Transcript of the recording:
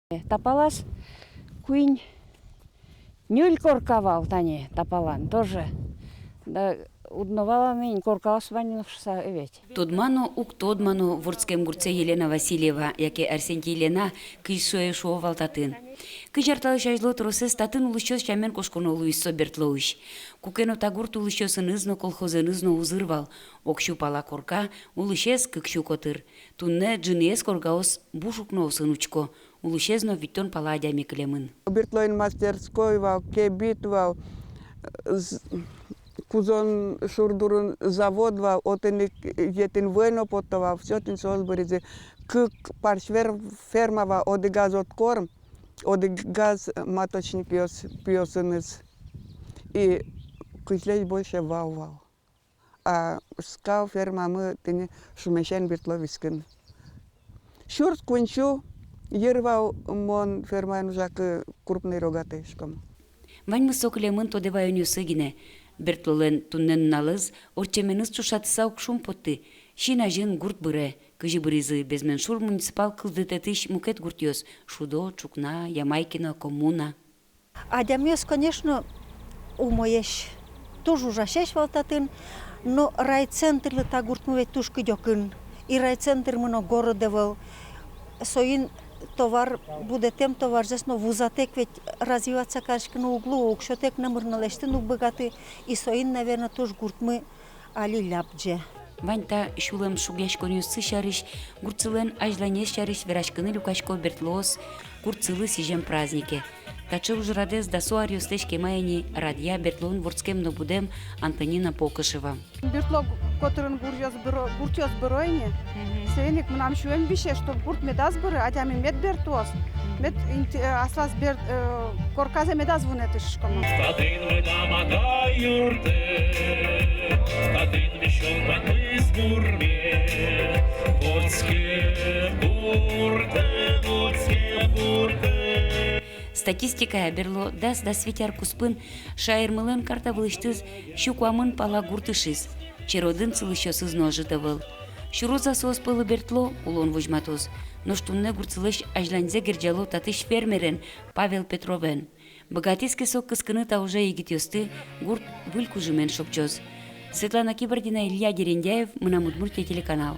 Тапалас куин нюль коркавал тане тапалан тоже. Да удновала нынь коркавас ванинувшса эветь. Тодмано тодмано вордскем гурце Елена Васильева, яке Арсентий Елена кишуе шуовал татын. Кыжарталы шайзло тросес татын улышчос чамен кошконо луиссо бертлоуш. Кукено тагурт улышчосынызно колхозынызно узырвал. Окшу пала корка улышес кыкшу котыр. Тунне джинес коргаос бушукно сынучко. Улышезно виттон пала адями клемын. Бертлоин мастерской вал, кебит вал, кузон шурдурун завод вал, отен етин войно потовал, все тин созборизе, кык паршвер ферма вал, оди газ откорм, оди газ маточник пьесыныз. И кызлей больше вал. А скал ферма мы тini шумешен бертловискин. Шурс кунчу, Ервал мон ферман жак крупный рогатый шком. Вань клемын тодевай сыгине. Бертлолен туннен налыз, орчеменыз чушатыса укшум потты. Шинажин гурт быре, кыжи быризы, безмен шур муниципал кылдытетыш мукет гуртьёс. Шудо, Чукна, Ямайкино, коммуна. Адямёс, конечно, умоеш. Тоже ужашеш валтатын, но райцентр лета гуртмувет тушки дёкын. И райцентр мно городевал. Соин товар буде тем товар зесно вузатек ведь развиваться каждый на углу, укшотек на мурналешты ну богаты и соин наверное тоже гуртмы али ляпже. Ваньта шулем шугяшконю сышариш, гурцылен ажланеш шариш верашканы люкашко бертлос, гурцылы сижем празднике. Тачыл жрадес да суарио слежке майни радья бертлон вордскем но будем Антонина Покышева. Бертло которым гуртёс быройне, сеник мнам шуен бише, что гурт медаз быры, адями мед бертос, мед аслас бер корказа медаз вунетышкому. Статын выдамата юрте, статын вишел банный сбурме, вордские бурте. Статистика берло дас да светяр куспын шайырмылын карта вылыштыз щукуамын пала гуртышыз. Черодын цылыщосыз ножитывыл. Шуроза сос пылы бертло улон вужматоз. Но штунне гурцылыш ажланзе герджало татыш фермерен Павел Петровен. Богатийский сок кыскыныта уже егитёсты гурт вылькужымен шопчоз. Светлана Кибардина, Илья Дерендяев, Мына Удмуртия телеканал.